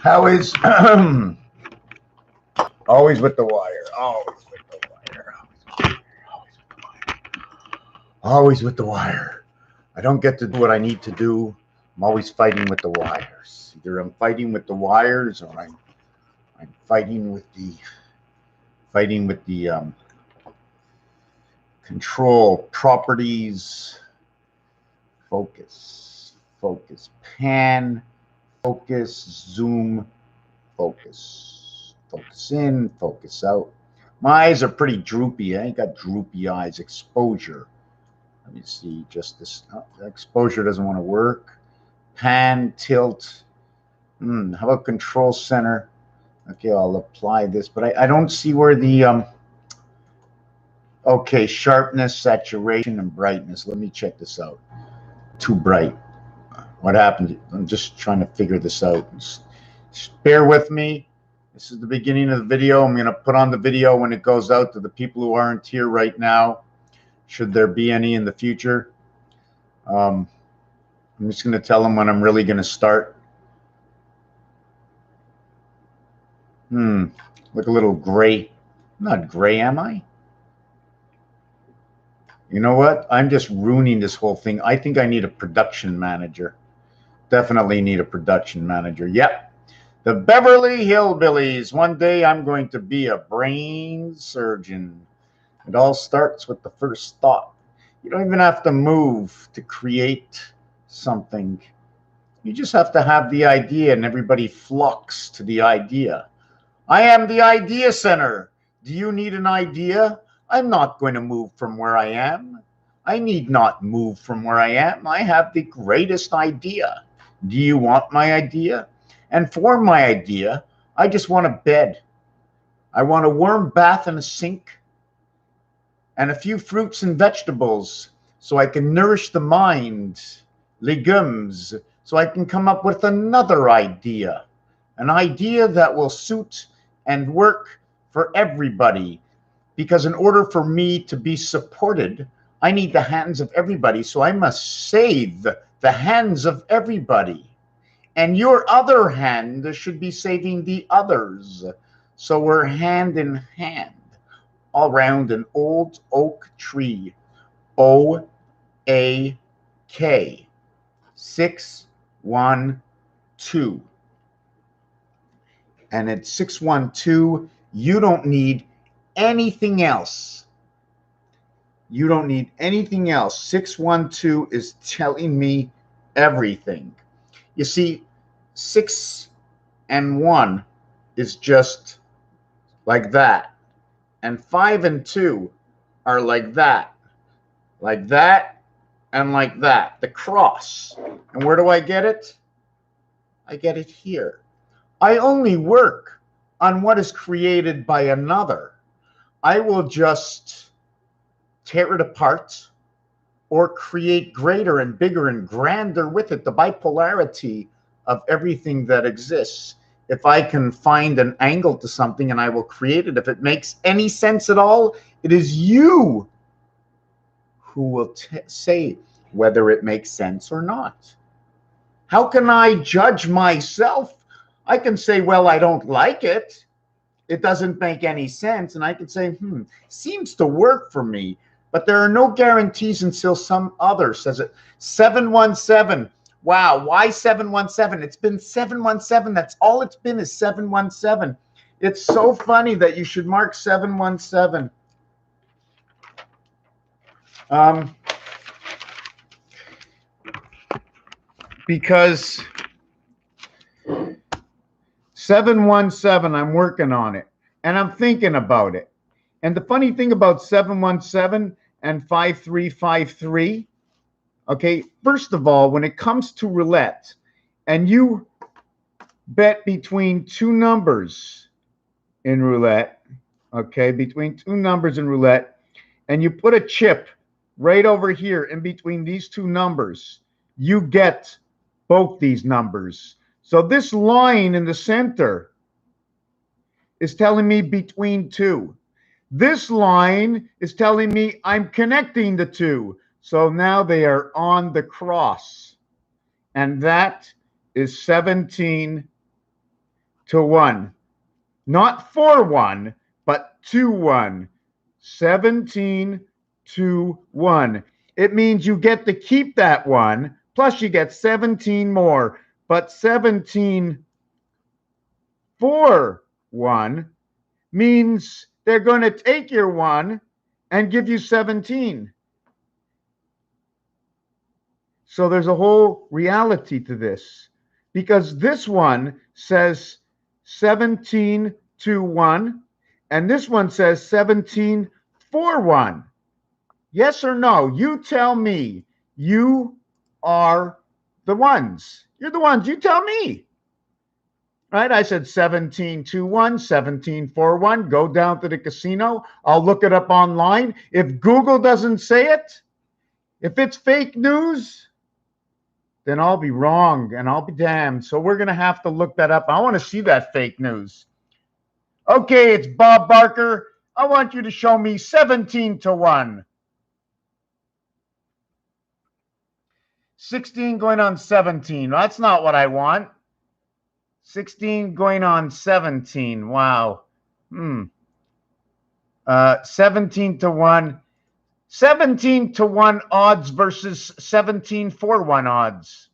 How is always with the wire, always with the wire, always with the wire. I don't get to do what I need to do. I'm always fighting with the wires. Either I'm fighting with the wires or I'm fighting with the control properties. Focus, pan, focus, zoom, focus in, focus out. My eyes are pretty droopy. I ain't got droopy eyes. Exposure. Let me see, just this. Oh, exposure doesn't want to work. Pan, tilt. How about control center? Okay, I'll apply this, but I don't see where the okay, sharpness, saturation, and brightness. Let me check this out. Too bright. What happened? I'm just trying to figure this out. Just bear with me. This is the beginning of the video. I'm going to put on the video when it goes out to the people who aren't here right now, should there be any in the future. I'm just going to tell them when I'm really going to start. Look a little gray. I'm not gray, am I? You know what? I'm just ruining this whole thing. I think I need a production manager. Definitely need a production manager. Yep. The Beverly Hillbillies. One day I'm going to be a brain surgeon. It all starts with the first thought. You don't even have to move to create something. You just have to have the idea and everybody flocks to the idea. I am the idea center. Do you need an idea? I'm not going to move from where I am. I need not move from where I am. I have the greatest idea. Do you want my idea? And for my idea, I just want a bed. I want a warm bath and a sink and a few fruits and vegetables so I can nourish the mind, legumes, so I can come up with another idea, an idea that will suit and work for everybody. Because in order for me to be supported, I need the hands of everybody. So I must save the hands of everybody. And your other hand should be saving the others. So we're hand in hand around an old oak tree. O-A-K 612. And at 612, you don't need anything else. You don't need anything else. 612 is telling me everything. You see, 6 and 1 is just like that. And 5 and 2 are like that, and like that. The cross. And where do I get it? I get it here. I only work on what is created by another. I will just tear it apart or create greater and bigger and grander with it, the bipolarity of everything that exists. If I can find an angle to something and I will create it, if it makes any sense at all, it is you who will say whether it makes sense or not. How can I judge myself? I can say, well, I don't like it. It doesn't make any sense. And I can say, seems to work for me. But there are no guarantees until some other says it. 717. Wow. Why 717? It's been 717. That's all it's been is 717. It's so funny that you should mark 717. Because 717, I'm working on it and I'm thinking about it. And the funny thing about 717 and 5353, okay, first of all, when it comes to roulette and you bet between two numbers in roulette, okay, between two numbers in roulette, and you put a chip right over here in between these two numbers, you get both these numbers. So this line in the center is telling me between two. This line is telling me I'm connecting the two. So now they are on the cross. And that is 17 to 1. Not for 1, but to 1. 17 to 1. It means you get to keep that 1, plus you get 17 more. But 17 for 1 means they're going to take your 1 and give you 17. So there's a whole reality to this, because this one says 17 to 1, and this one says 17 for 1. Yes or no? You tell me. You are the ones. You're the ones. You tell me. Right? I said 17 to 1, 17 for 1. Go down to the casino. I'll look it up online. If Google doesn't say it, if it's fake news, then I'll be wrong and I'll be damned. So we're going to have to look that up. I want to see that fake news. Okay, it's Bob Barker. I want you to show me 17 to 1. 16 going on 17. That's not what I want. 16 going on 17. Wow. 17 to 1. 17 to 1 odds versus 17 for 1 odds.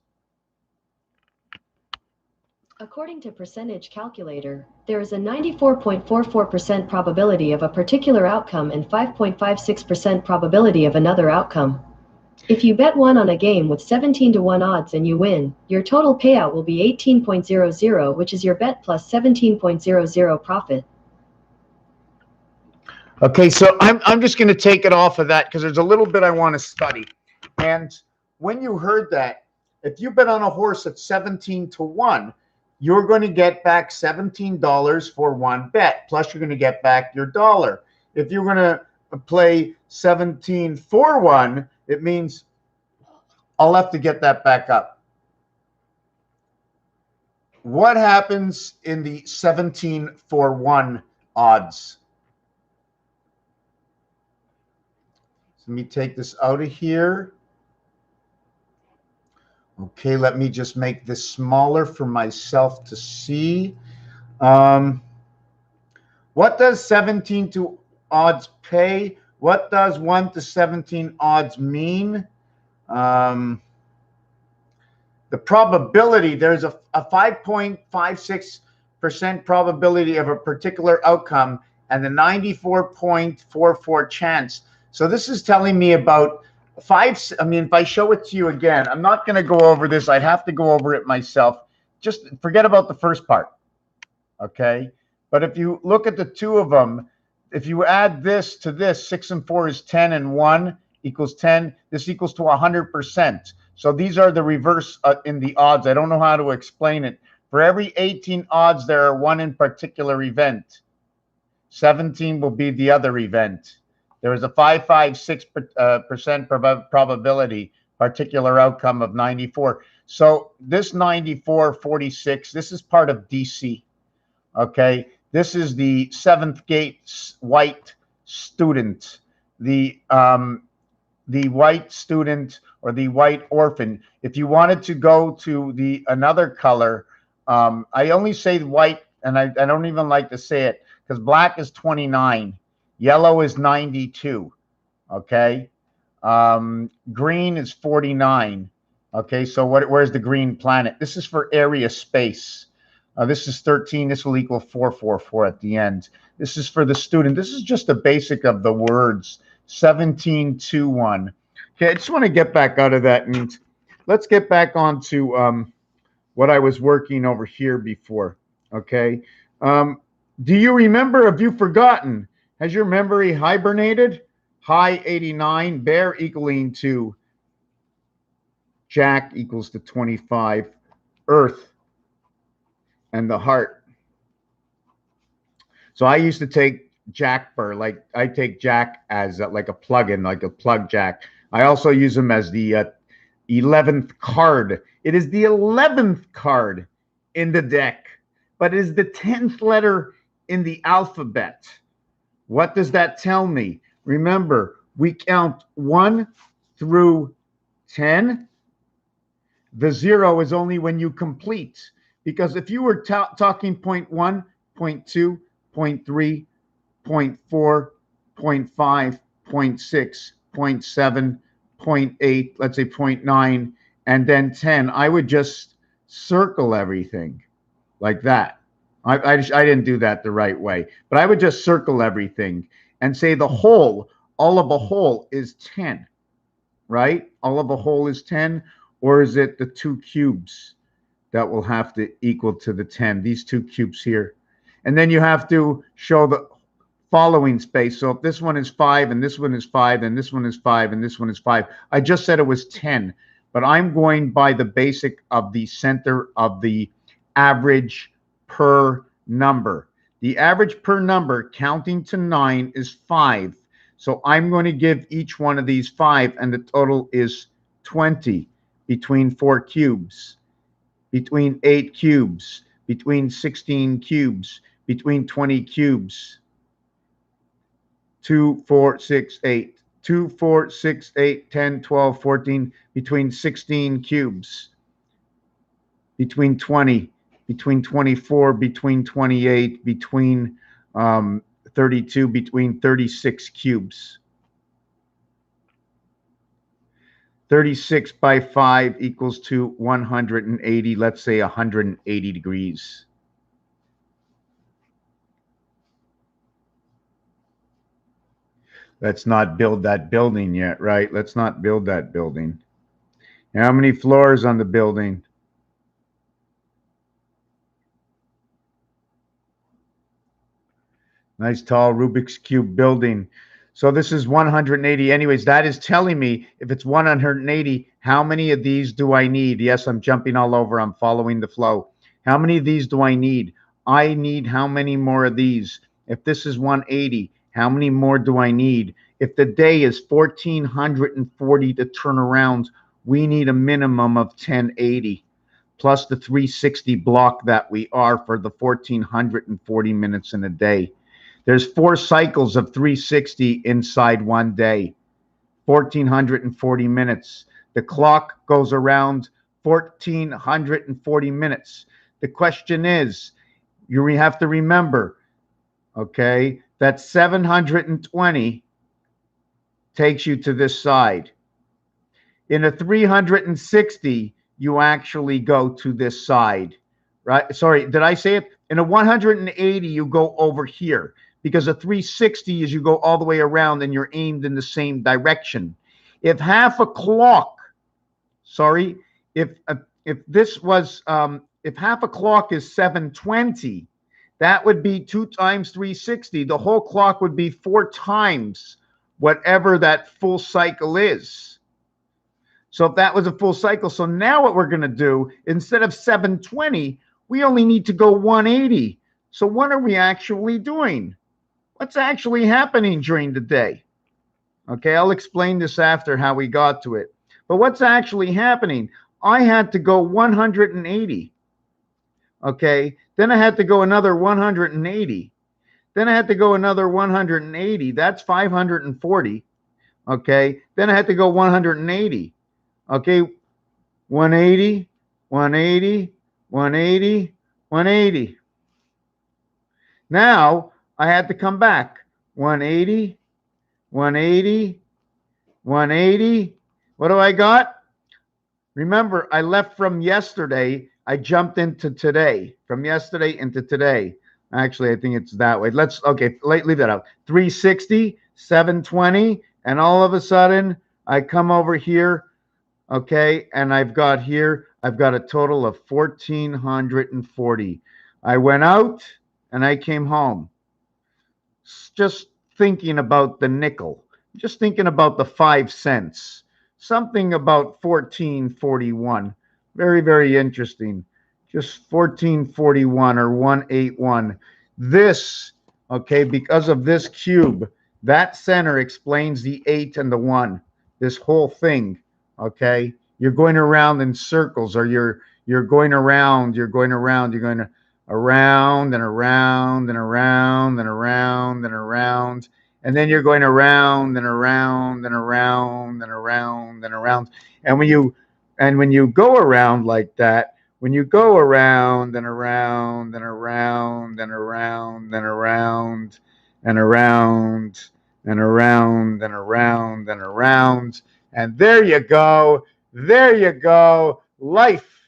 According to Percentage Calculator, there is a 94.44% probability of a particular outcome and 5.56% probability of another outcome. If you bet 1 on a game with 17 to 1 odds and you win, your total payout will be 18.00, which is your bet plus 17.00 profit. Okay, so I'm just going to take it off of that because there's a little bit I want to study. And when you heard that, if you bet on a horse at 17 to 1, you're going to get back $17 for 1 bet, plus you're going to get back your dollar. If you're going to play 17 for 1, it means I'll have to get that back up. What happens in the 17 for 1 odds? So let me take this out of here. Okay, let me just make this smaller for myself to see. What does 17 to odds pay? What does 1 to 17 odds mean? The probability, there's a 5.56% probability of a particular outcome and the 94.44 chance. So this is telling me about if I show it to you again, I'm not going to go over this. I'd have to go over it myself. Just forget about the first part. Okay. But if you look at the two of them, if you add this to this, 6 and 4 is 10 and 1 equals 10. This equals to 100%. So these are the reverse in the odds. I don't know how to explain it. For every 18 odds, there are 1 in particular event. 17 will be the other event. There is a 5.56% probability, particular outcome of 94. So this 94.46, this is part of DC. Okay, this is the 7th gate white student, the white student or the white orphan. If you wanted to go to the another color, I only say white, and I don't even like to say it because black is 29. Yellow is 92, okay? Green is 49, okay? So where's the green planet? This is for area space. This is 13. This will equal 444 at the end. This is for the student. This is just the basic of the words. 17 to 1. Okay, I just want to get back out of that, and let's get back onto what I was working over here before, okay? Do you remember? Have you forgotten? Has your memory hibernated? High 89, bear equaling to Jack equals to 25, Earth, and the heart. So I used to take Jack Burr, like I take Jack as like a plug-in, like a plug Jack. I also use him as the 11th card. It is the 11th card in the deck, but it is the 10th letter in the alphabet. What does that tell me? Remember, we count 1 through 10. The 0 is only when you complete. Because if you were talking 0.1, 0.2, 0.3, 0.4, 0.5, 0.6, 0.7, 0.8, let's say 0.9, and then 10, I would just circle everything like that. I didn't do that the right way, but I would just circle everything and say the whole, all of a whole is 10, right? All of a whole is 10, or is it the 2 cubes that will have to equal to the 10, these 2 cubes here? And then you have to show the following space. So if this one is 5 and this one is 5 and this one is 5 and this one is 5, I just said it was 10, but I'm going by the basic of the center of the average per number. The average per number counting to 9 is 5. So I'm going to give each one of these 5, and the total is 20 between 4 cubes, between 8 cubes, between 16 cubes, between 20 cubes. 2, 4, 6, 8. 2, 4, 6, 8, 10, 12, 14, between 16 cubes, between 20, between 24, between 28, between 32, between 36 cubes. 36 by 5 equals to 180, let's say 180 degrees. Let's not build that building yet, right? Let's not build that building. How many floors on the building? Nice tall Rubik's Cube building. So this is 180. Anyways, that is telling me if it's 180, how many of these do I need? Yes, I'm jumping all over. I'm following the flow. How many of these do I need? I need how many more of these? If this is 180, how many more do I need? If the day is 1,440 to turn around, we need a minimum of 1080 plus the 360 block that we are for the 1,440 minutes in a day. There's 4 cycles of 360 inside one day, 1,440 minutes. The clock goes around 1,440 minutes. The question is, you have to remember, okay, that 720 takes you to this side. In a 360, you actually go to this side, right? Sorry, did I say it? In a 180, you go over here, because a 360 is you go all the way around and you're aimed in the same direction. If half a clock, sorry, if this was, if half a clock is 720, that would be 2 times 360. The whole clock would be 4 times whatever that full cycle is. So if that was a full cycle, so now what we're going to do, instead of 720, we only need to go 180. So what are we actually doing? What's actually happening during the day? Okay, I'll explain this after how we got to it. But what's actually happening? I had to go 180. Okay, then I had to go another 180. Then I had to go another 180. That's 540. Okay, then I had to go 180. Okay, 180, 180, 180, 180. Now I had to come back. 180, 180, 180. What do I got? Remember, I left from yesterday. I jumped into today. From yesterday into today. Actually, I think it's that way. Okay, leave that out. 360, 720, and all of a sudden, I come over here, okay, and I've got a total of 1,440. I went out, and I came home. Just thinking about the nickel. Just thinking about the 5 cents. Something about 1441. Very, very interesting. Just 1441 or 181. This, okay, because of this cube, that center explains the 8 and the 1. This whole thing, okay? You're going around in circles, or you're going around, you're going around and around and around and around and around and around. And then you're going around and around and around and around and around. And when you go around like that, when you go around and around and around and around and around and around and around and around and around, and there you go. There you go. Life.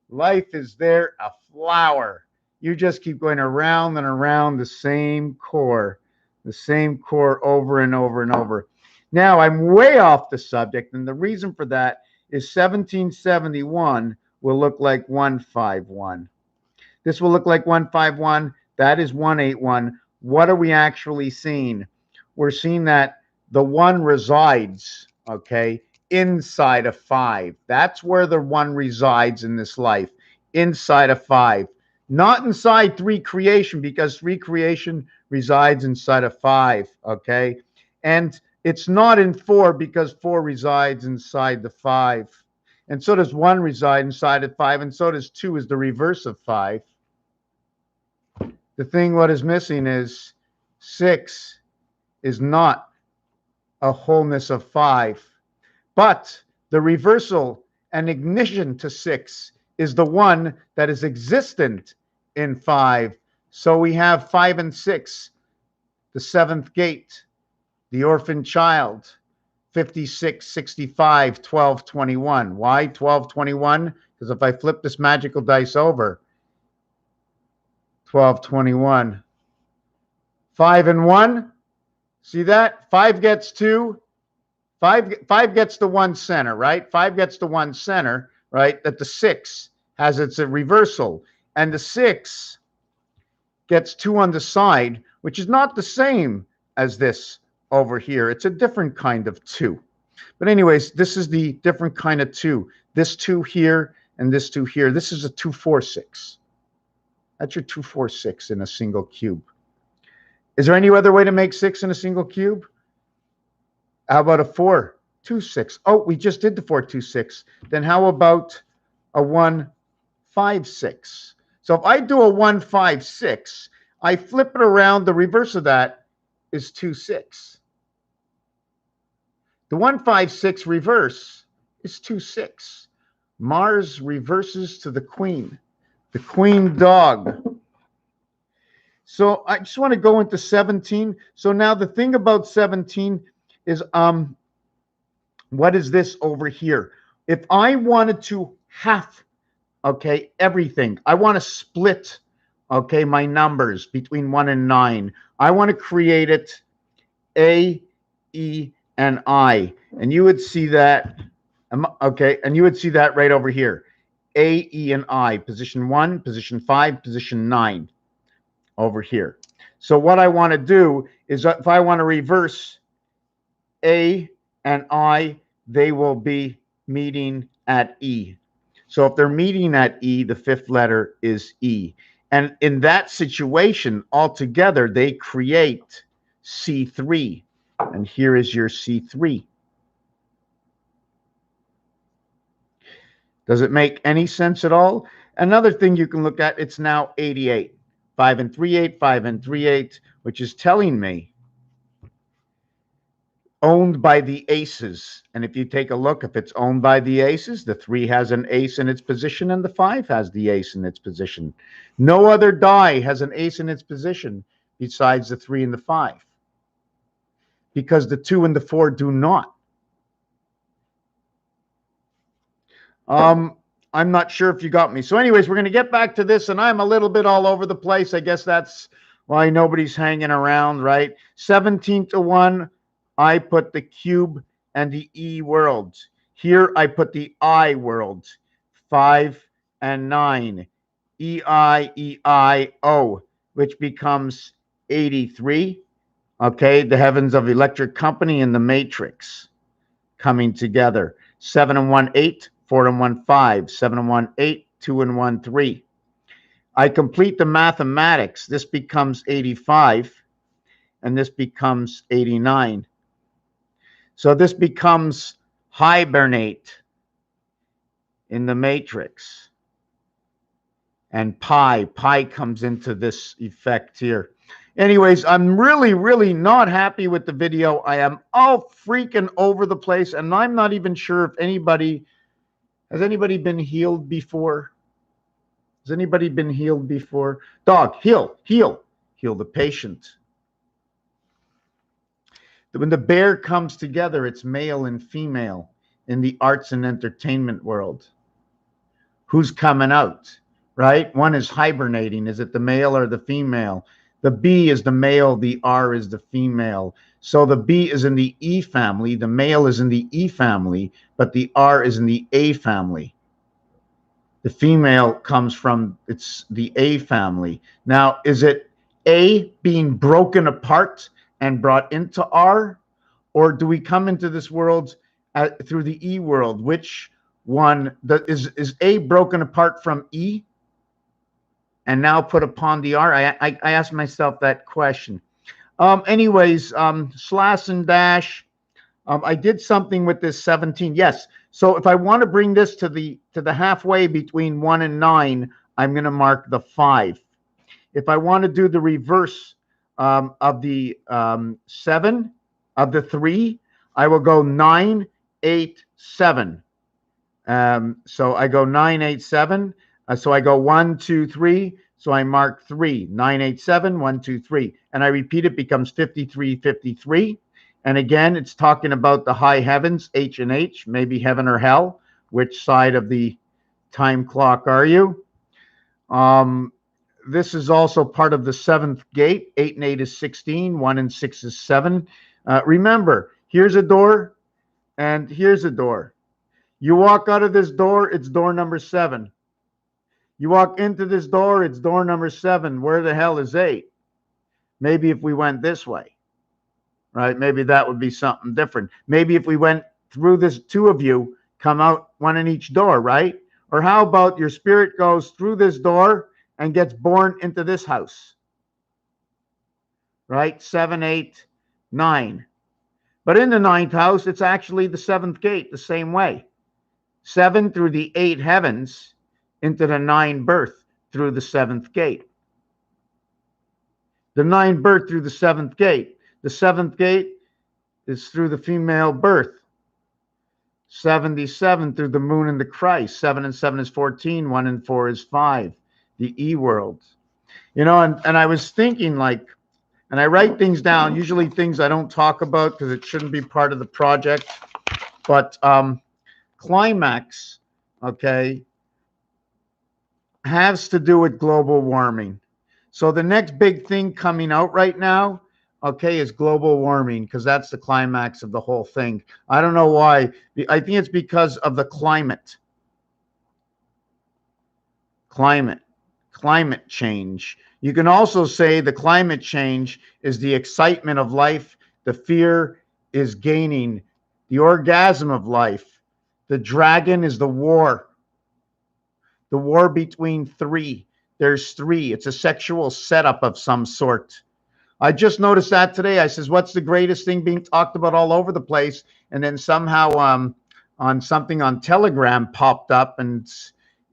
Life is there, a flower. You just keep going around and around the same core over and over and over. Now, I'm way off the subject, and the reason for that is 1771 will look like 151. This will look like 151. That is 181. What are we actually seeing? We're seeing that the 1 resides, okay, inside of 5. That's where the 1 resides in this life, inside of 5. Not inside 3 creation, because 3 creation resides inside of 5, okay? And it's not in 4 because 4 resides inside the 5. And so does 1 reside inside of 5, and so does 2 is the reverse of 5. The thing what is missing is 6 is not a wholeness of 5. But the reversal and ignition to 6 is the one that is existent in 5. So we have 5 and 6, the 7th gate, the orphan child, 56, 65, 12, 21. Why 12, 21? Because if I flip this magical dice over, 12, 21. 5 and 1. See that? 5 gets 2. 5 gets the 1 center, right? 5 gets the 1 center, right? That the 6 has its reversal. And the 6 gets 2 on the side, which is not the same as this over here. It's a different kind of 2. But anyways, this is the different kind of 2. This 2 here and this 2 here. This is a 2, 4, 6. That's your 2, 4, 6 in a single cube. Is there any other way to make 6 in a single cube? How about a 4, 2, 6? Oh, we just did the 4, 2, 6. Then how about a 1, 5, 6? So if I do a 1, 5, 6, I flip it around, the reverse of that is 2, 6. The 1, 5, 6 reverse is 2, 6. Mars reverses to the queen dog. So I just want to go into 17. So now the thing about 17 is, what is this over here? If I wanted to half, okay, everything, I want to split, okay, my numbers between 1 and 9. I want to create it A, E, and I. And you would see that, okay, and you would see that right over here. A, E, and I, position 1, position 5, position 9 over here. So what I want to do is, if I want to reverse A and I, they will be meeting at E. So if they're meeting at E, the 5th letter is E. And in that situation, altogether, they create C3. And here is your C3. Does it make any sense at all? Another thing you can look at, it's now 88. 5 and 3, 8, 5 and 3, 8, which is telling me owned by the aces. And if you take a look, if it's owned by the aces, the 3 has an ace in its position and the 5 has the ace in its position. No other die has an ace in its position besides the 3 and the 5, because the 2 and the 4 do not. I'm not sure if you got me. So anyways, we're going to get back to this, and I'm a little bit all over the place. I guess that's why nobody's hanging around, right? 17 to 1, I put the cube and the E world. Here I put the I world. 5 and 9. EIEIO, which becomes 83. Okay, the heavens of electric company and the matrix coming together. 7 and 1, 8. 4 and 1, 5, 7 and 1, 8, 2 and 1, 3. I complete the mathematics. This becomes 85, and this becomes 89. So this becomes hibernate in the matrix. And pi comes into this effect here. Anyways, I'm really not happy with the video. I am all freaking over the place, and I'm not even sure if anybody... Has anybody been healed before? Has anybody been healed before? Dog, heal, heal, heal the patient. When the bear comes together, it's male and female in the arts and entertainment world. Who's coming out, right? One is hibernating. Is it the male or the female? The B is the male, the R is the female. So the B is in the E family, the male is in the E family, but the R is in the A family. The female comes from, it's the A family. Now, is it A being broken apart and brought into R? Or do we come into this world through the E world? Which one is A broken apart from E and now put upon the R? I asked myself that question. Anyways, slash and dash. I did something with this 17. Yes. So if I want to bring this to the halfway between 1 and 9, I'm going to mark the 5. If I want to do the reverse of the 7 of the 3, I will go 9, 8, 7. So I go 9, 8, 7. So I go 1, 2, 3. So I mark 3, 9, 8, 7, 1, 2, 3. And I repeat, it becomes 53, 53. And again, it's talking about the high heavens, H and H, maybe heaven or hell. Which side of the time clock are you? This is also part of the 7th gate. 8 and 8 is 16. 1 and 6 is 7. Remember, here's a door and here's a door. You walk out of this door, it's door number 7. You walk into this door, it's door number 7. Where the hell is 8? Maybe if we went this way, right? Maybe that would be something different. Maybe if we went through this, 2 of you come out, 1 in each door, right? Or how about your spirit goes through this door and gets born into this house, right? 7, 8, 9. But in the 9th house, it's actually the 7th gate, the same way. 7 through the 8 heavens into the 9 birth through the 7th gate. The 9 birth through the 7th gate. The 7th gate is through the female birth. 77 through the moon and the Christ. 7 and 7 is 14. 1 and 4 is 5. The E world. You know, and I was thinking, like, and I write things down, usually things I don't talk about because it shouldn't be part of the project. But climax, okay, has to do with global warming. So the next big thing coming out right now, okay, is global warming, because that's the climax of the whole thing. I don't know why. I think it's because of the climate. Climate change. You can also say the climate change is the excitement of life. The fear is gaining. The orgasm of life. The dragon is the war. The war between 3. There's 3. It's a sexual setup of some sort. I just noticed that today. I says, what's the greatest thing being talked about all over the place? And then somehow on something on Telegram popped up, and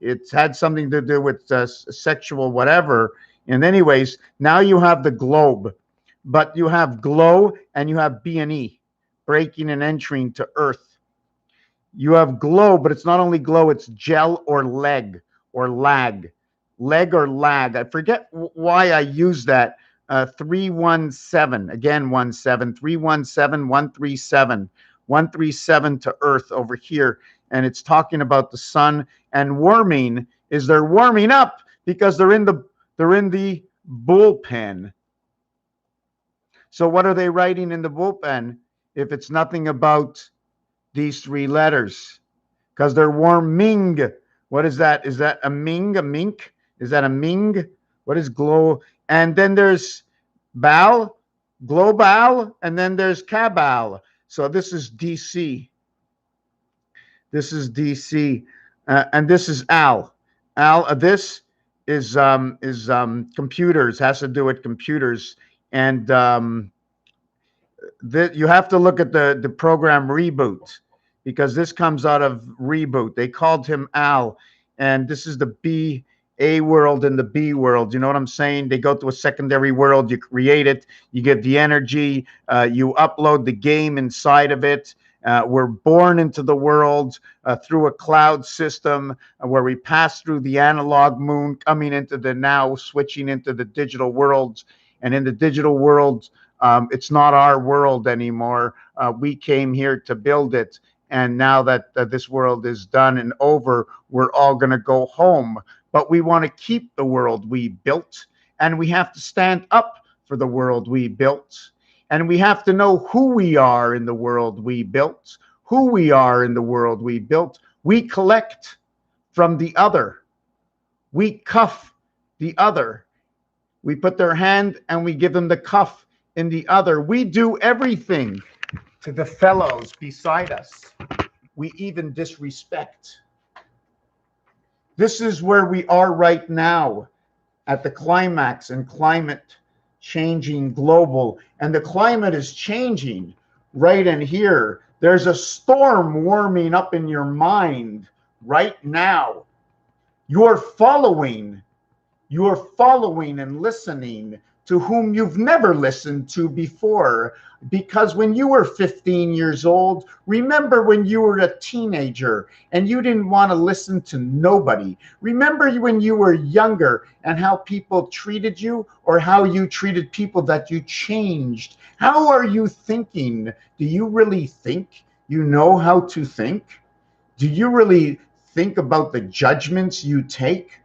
it's had something to do with sexual whatever. And anyways, now you have the globe, but you have glow and you have B&E, breaking and entering to Earth. You have glow, but it's not only glow, it's gel or leg or lag. Leg or lag. I forget why I use that. 317, again 17, 317, 137, 137 to Earth over here. And it's talking about the sun, and warming is they're warming up because they're in the bullpen. So what are they writing in the bullpen if it's nothing about these 3 letters? Because they're warming. What is that? Is that a ming, a mink? Is that a ming? What is glow? And then there's bal, global, and then there's cabal. So this is DC. This is DC, and this is Al. This is computers. Has to do with computers, and you have to look at the program Reboot, because this comes out of Reboot. They called him Al, and this is the A world and the B world. You know what I'm saying? They go to a secondary world. You create it. You get the energy. You upload the game inside of it. We're born into the world through a cloud system where we pass through the analog moon, coming into the now, switching into the digital worlds. And in the digital world, it's not our world anymore. We came here to build it. And now that this world is done and over, we're all going to go home. But we want to keep the world we built, and we have to stand up for the world we built. And we have to know who we are in the world we built, who we are in the world we built. We collect from the other. We cuff the other. We put their hand and we give them the cuff in the other. We do everything to the fellows beside us. We even disrespect. This is where we are right now, at the climax and climate changing global. And the climate is changing right in here. There's a storm warming up in your mind right now. You're following and listening to whom you've never listened to before. Because when you were 15 years old, remember when you were a teenager and you didn't want to listen to nobody. Remember when you were younger and how people treated you, or how you treated people that you changed. How are you thinking? Do you really think you know how to think? Do you really think about the judgments you take?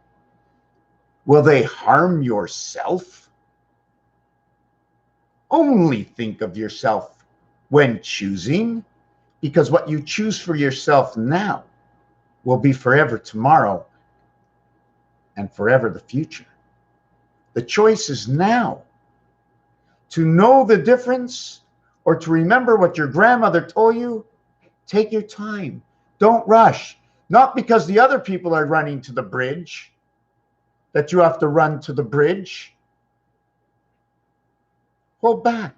Will they harm yourself? Only think of yourself when choosing, because what you choose for yourself now will be forever tomorrow and forever the future. The choice is now. To know the difference, or to remember what your grandmother told you, take your time. Don't rush. Not because the other people are running to the bridge that you have to run to the bridge. Hold back.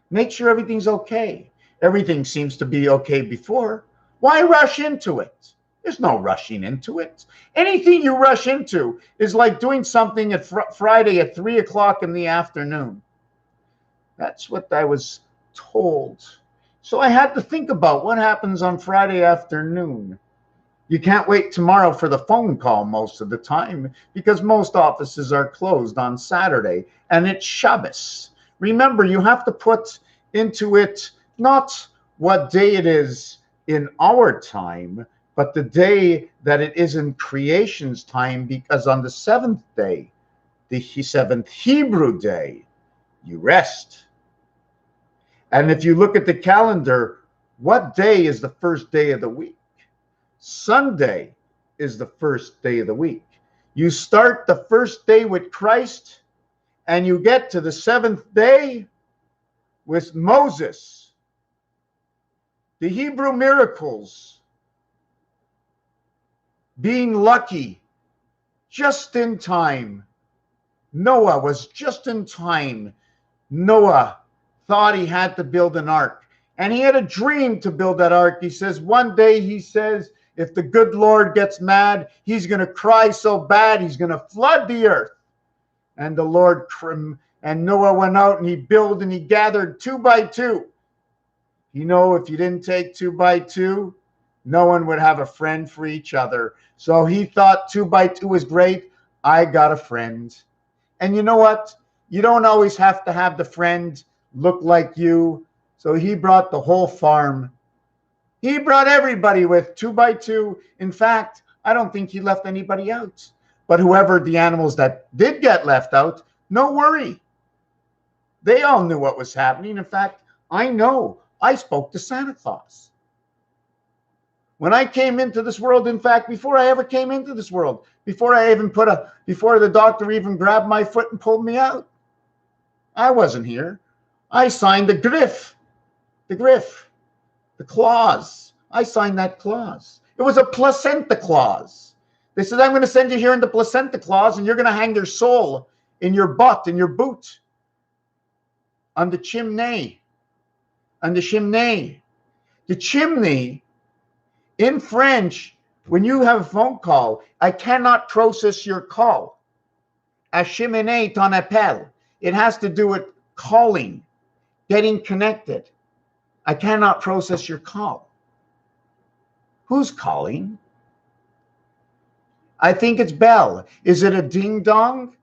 Make sure everything's okay. Everything seems to be okay before. Why rush into it? There's no rushing into it. Anything you rush into is like doing something at Friday at 3 o'clock in the afternoon. That's what I was told. So I had to think about what happens on Friday afternoon. You can't wait tomorrow for the phone call most of the time, because most offices are closed on Saturday and it's Shabbos. Remember, you have to put into it not what day it is in our time, but the day that it is in creation's time, because on the seventh day, the seventh Hebrew day, you rest. And if you look at the calendar, what day is the first day of the week? Sunday is the first day of the week. You start the first day with Christ, and you get to the seventh day with Moses. The Hebrew miracles, being lucky, just in time. Noah was just in time. Noah thought he had to build an ark, and he had a dream to build that ark. He says, one day, he says, if the good Lord gets mad, he's going to cry so bad, he's going to flood the earth. And the Lord, and Noah went out and he built and he gathered 2 by 2. You know, if you didn't take 2 by 2, no one would have a friend for each other. So he thought 2 by 2 was great. I got a friend. And you know what? You don't always have to have the friend look like you. So he brought the whole farm. He brought everybody with 2 by 2. In fact, I don't think he left anybody out. But whoever the animals that did get left out, no worry. They all knew what was happening. In fact, I know. I spoke to Santa Claus. When I came into this world, in fact, before I ever came into this world, before the doctor even grabbed my foot and pulled me out, I wasn't here. I signed the clause. I signed that clause. It was a placenta clause. They said, I'm going to send you here in the placenta clause, and you're going to hang your soul in your butt, in your boot, on the chimney. On the chimney. The chimney, in French, when you have a phone call, I cannot process your call. Acheminer ton appel. It has to do with calling, getting connected. I cannot process your call. Who's calling? I think it's Belle. Is it a ding dong?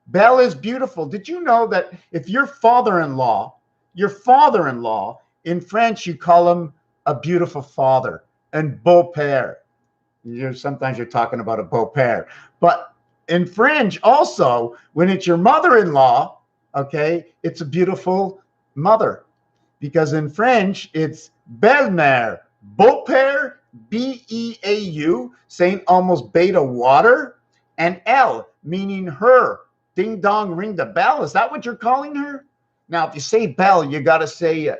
Belle is beautiful. Did you know that if your father-in-law, in French, you call him a beautiful father and beau-père. Sometimes you're talking about a beau-père. But in French also, when it's your mother-in-law, okay, it's a beautiful mother. Because in French, it's belle-mère, beau-père, B-E-A-U, saying almost beta water, and L, meaning her. Ding dong, ring the bell. Is that what you're calling her? Now, if you say bell, you got to say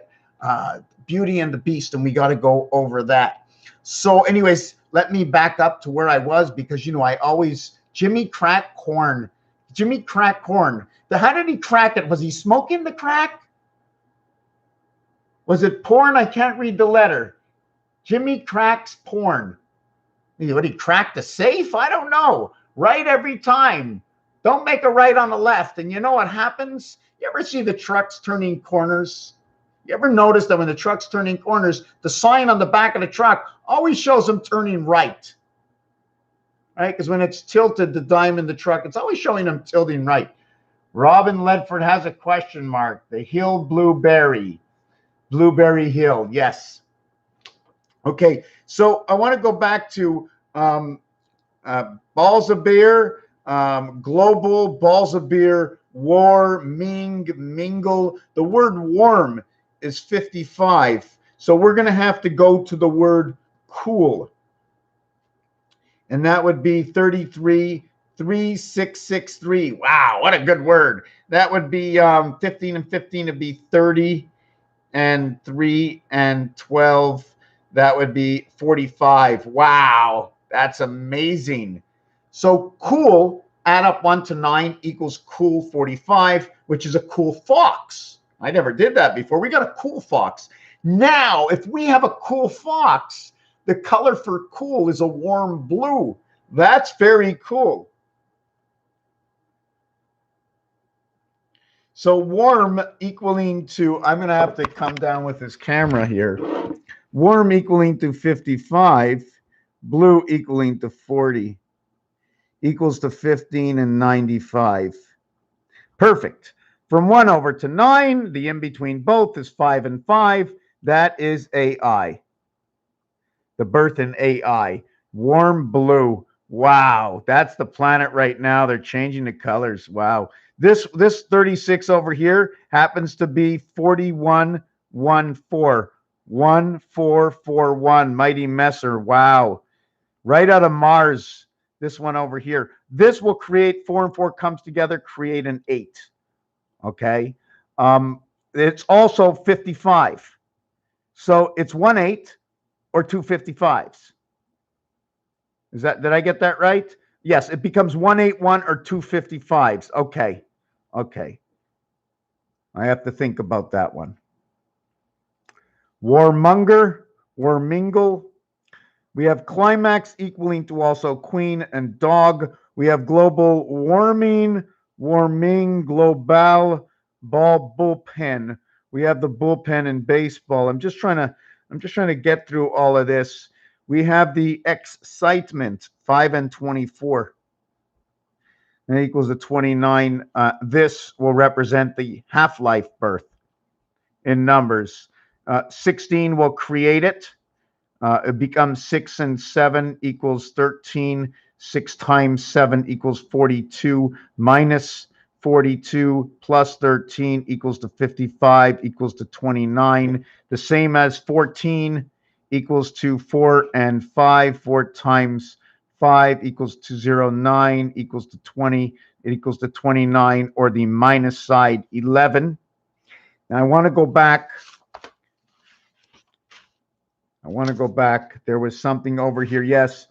Beauty and the Beast, and we got to go over that. So anyways, let me back up to where I was, because, I always, Jimmy cracked corn. Jimmy cracked corn. How did he crack it? Was he smoking the crack? Was it porn? I can't read the letter. Jimmy cracks porn. What, he cracked the safe? I don't know. Right every time. Don't make a right on the left. And you know what happens? You ever see the trucks turning corners? You ever notice that when the truck's turning corners, the sign on the back of the truck always shows them turning right? Right? Because when it's tilted, the dime in the truck, it's always showing them tilting right. Robin Ledford has a question mark. The Hill Blueberry. Blueberry Hill, yes. Okay, so I want to go back to balls of beer, global, balls of beer, war, mingle. The word warm is 55. So we're going to have to go to the word cool. And that would be 333663. Wow, what a good word. That would be 15 and 15 would be 30. And 3 and 12, that would be 45. Wow, that's amazing. So cool, add up 1 to 9 equals cool 45, which is a cool fox. I never did that before. We got a cool fox. Now, if we have a cool fox, the color for cool is a warm blue. That's very cool. So warm equaling to, I'm going to have to come down with this camera here. Warm equaling to 55, blue equaling to 40, equals to 15 and 95. Perfect. From 1 over to 9, the in between both is 5 and 5. That is AI. The birth in AI. Warm blue. Wow, that's the planet right now. They're changing the colors. Wow. This 36 over here happens to be 4114. 1441. Mighty Messer. Wow. Right out of Mars. This one over here. This will create 4 and 4 comes together, create an 8. Okay. It's also 55. So it's 1/8 or 2 55s. Did I get that right? Yes, it becomes 181 or 2 55s. Okay. Okay. I have to think about that one. Warmonger, warmingle. We have climax equaling to also queen and dog. We have global warming, warming, global, ball, bullpen. We have the bullpen in baseball. I'm just trying to get through all of this. We have the excitement, 5 and 24. And equals to 29. This will represent the half-life birth in numbers. 16 will create it. It becomes 6 and 7 equals 13. 6 times 7 equals 42. Minus 42 plus 13 equals to 55 equals to 29. The same as 14 equals to 4 and 5. 4 times 5 equals to 0. 9 equals to 20. It equals to 29, or the minus side, 11. Now I want to go back. There was something over here. Yes.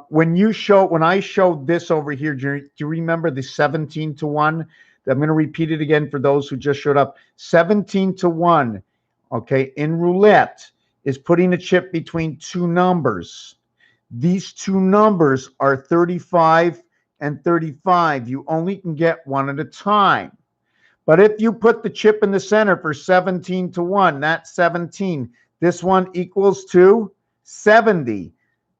When I showed this over here, do you remember the 17 to 1? I'm going to repeat it again for those who just showed up. 17 to 1, okay, in roulette is putting a chip between two numbers. These two numbers are 35 and 35. You only can get one at a time. But if you put the chip in the center for 17 to 1, that's 17. This one equals to 70.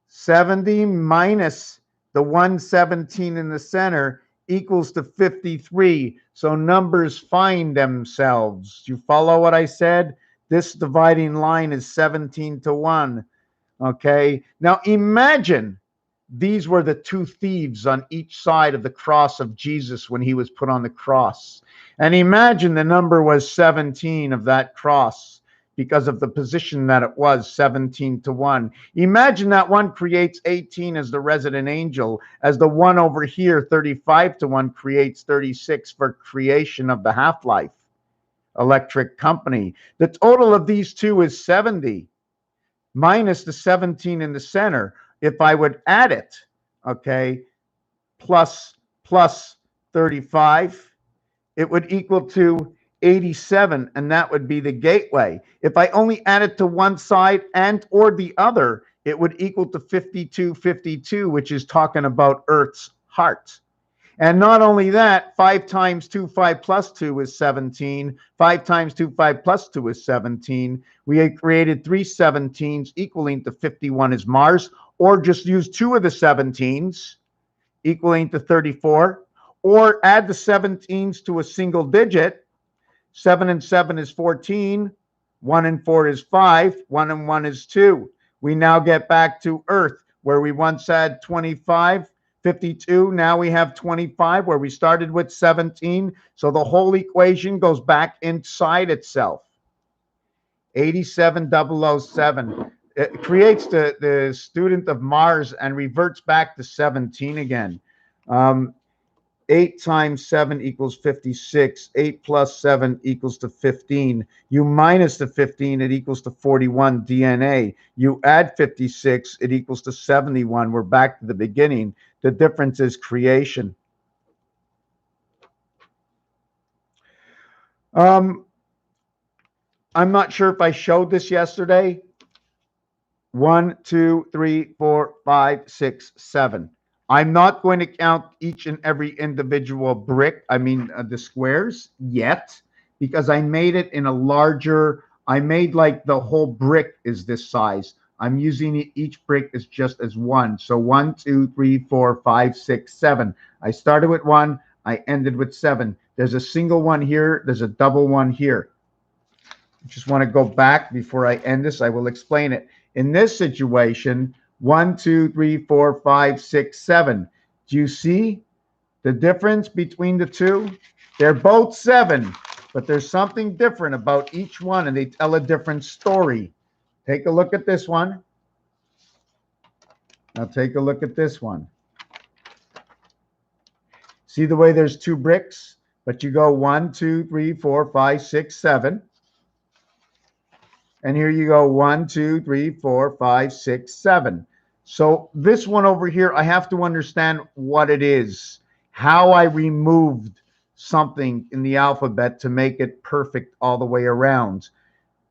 70 minus the 117 in the center equals to 53. So numbers find themselves. You follow what I said? This dividing line is 17 to 1. Okay. Now imagine these were the two thieves on each side of the cross of Jesus when he was put on the cross. And imagine the number was 17 of that cross because of the position that it was, 17 to 1. Imagine that one creates 18 as the resident angel, as the one over here, 35 to 1, creates 36 for creation of the half-life electric company. The total of these two is 70 minus the 17 in the center. If I would add it, okay, plus 35, it would equal to 87, and that would be the gateway. If I only add it to one side and or the other, it would equal to 52, which is talking about Earth's heart. And not only that, 5 times 2, 5 plus 2 is 17. 5 times 2, 5 plus 2 is 17. We had created 3 17s equaling to 51 is Mars, or just use 2 of the 17s equaling to 34, or add the 17s to a single digit. 7 and 7 is 14. 1 and 4 is 5. 1 and 1 is 2. We now get back to Earth, where we once had 25. 52, now we have 25, where we started with 17. So the whole equation goes back inside itself. 87007. It creates the student of Mars and reverts back to 17 again. 8 times 7 equals 56. 8 plus 7 equals to 15. You minus the 15, it equals to 41 DNA. You add 56, it equals to 71. We're back to the beginning. The difference is creation. I'm not sure if I showed this yesterday. 1, 2, 3, 4, 5, 6, 7. I'm not going to count each and every individual brick, the squares yet, because I made it in a larger, I made like the whole brick is this size. I'm using each brick as just as one. So 1, 2, 3, 4, 5, 6, 7. I started with 1, I ended with 7. There's a single one here, there's a double one here. I just want to go back before I end this. I will explain it. In this situation, 1, 2, 3, 4, 5, 6, 7. Do you see the difference between the two? They're both 7, but there's something different about each one, and they tell a different story. Take a look at this one. Now take a look at this one. See the way there's 2 bricks, but you go 1, 2, 3, 4, 5, 6, 7. And here you go 1, 2, 3, 4, 5, 6, 7. So this one over here, I have to understand what it is, how I removed something in the alphabet to make it perfect all the way around.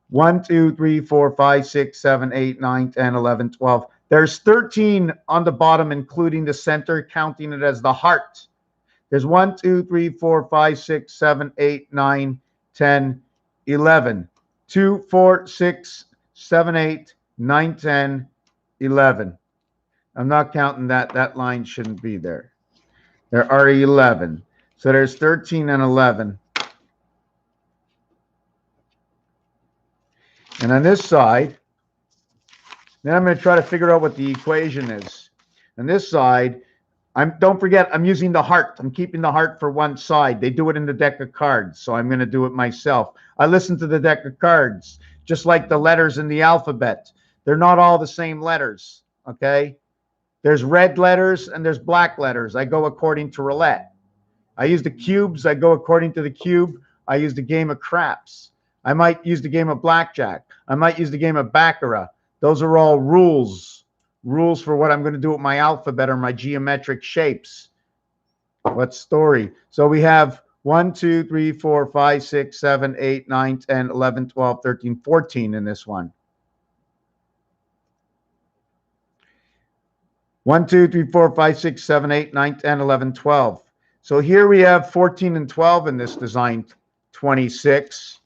1, 2, 3, 4, 5, 6, 7, 8, 9, 10, 11, 12. There's 13 on the bottom, including the center, counting it as the heart. There's 1, 2, 3, 4, 5, 6, 7, 8, 9, 10, 11. 2, 4, 6, 7, 8, 9, 10, 11. I'm not counting that. That line shouldn't be there. There are 11. So there's 13 and 11. And on this side, then I'm going to try to figure out what the equation is. On this side, don't forget, I'm using the heart. I'm keeping the heart for one side. They do it in the deck of cards, so I'm going to do it myself. I listen to the deck of cards, just like the letters in the alphabet. They're not all the same letters, okay? There's red letters and there's black letters. I go according to roulette. I use the cubes. I go according to the cube. I use the game of craps. I might use the game of blackjack. I might use the game of baccarat. Those are all rules. Rules for what I'm going to do with my alphabet or my geometric shapes. What story? So we have 1, 2, 3, 4, 5, 6, 7, 8, 9, 10, 11, 12, 13, 14 in this one. 1, 2, 3, 4, 5, 6, 7, 8, 9, 10, 11, 12. So here we have 14 and 12 in this design. 26.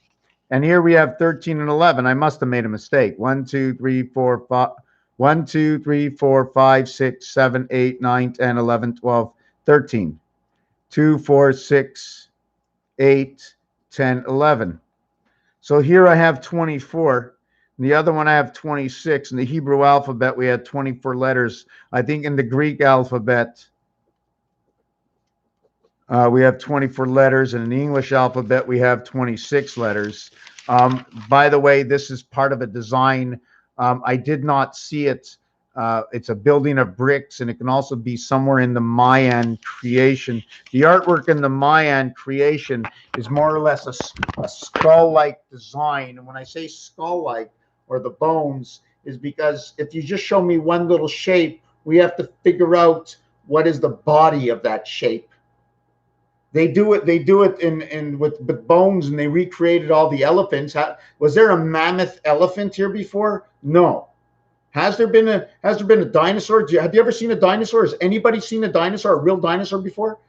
And here we have 13 and 11. I must have made a mistake. 1, 2, 3, 4, 5. 1, 2, 3, 4, 5, 6, 7, 8, 9, 10, 11, 12, 13. 2, 4, 6, 8, 10, 11. So here I have 24. The other one I have 26. In the Hebrew alphabet, we had 24 letters. I think in the Greek alphabet, we have 24 letters. And in the English alphabet, we have 26 letters. By the way, this is part of a design. I did not see it. It's a building of bricks, and it can also be somewhere in the Mayan creation. The artwork in the Mayan creation is more or less a skull-like design. And when I say skull-like, or the bones, is because if you just show me one little shape, we have to figure out what is the body of that shape. They do it in with bones, and they recreated all the elephants. Was there a mammoth elephant here before? No. Has there been a dinosaur? Have you ever seen a dinosaur? Has anybody seen a dinosaur, a real dinosaur before?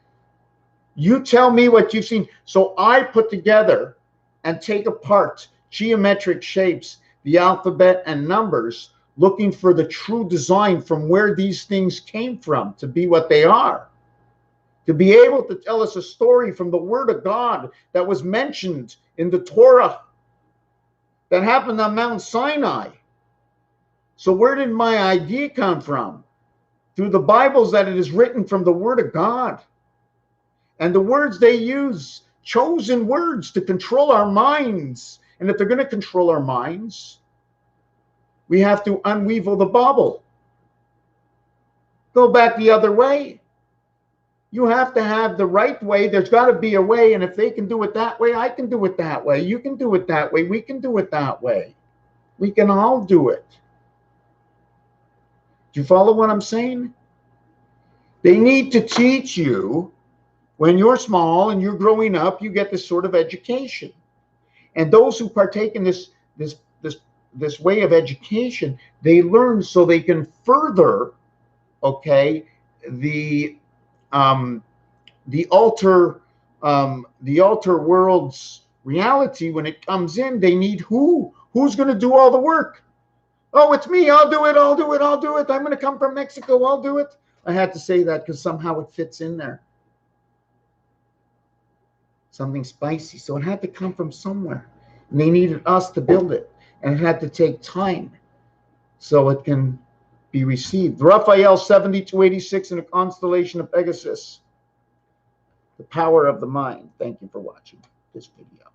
You tell me what you've seen. So I put together and take apart geometric shapes, the alphabet and numbers, looking for the true design from where these things came from to be what they are. To be able to tell us a story from the Word of God that was mentioned in the Torah, that happened on Mount Sinai. So where did my idea come from? Through the Bibles, that it is written from the Word of God. And the words they use, chosen words to control our minds. And if they're going to control our minds, we have to unweevil the bubble. Go back the other way. You have to have the right way. There's got to be a way. And if they can do it that way, I can do it that way. You can do it that way. We can do it that way. We can all do it. Do you follow what I'm saying? They need to teach you when you're small and you're growing up, you get this sort of education. And those who partake in this way of education, they learn so they can further, okay, the alter world's reality. When it comes in, they need who's going to do all the work. Oh, it's me. I'll do it. I'm going to come from Mexico. I'll do it. I had to say that because somehow it fits in there. Something spicy. So it had to come from somewhere. And they needed us to build it. And it had to take time so it can be received. Raphael 7286 in a constellation of Pegasus. The power of the mind. Thank you for watching this video.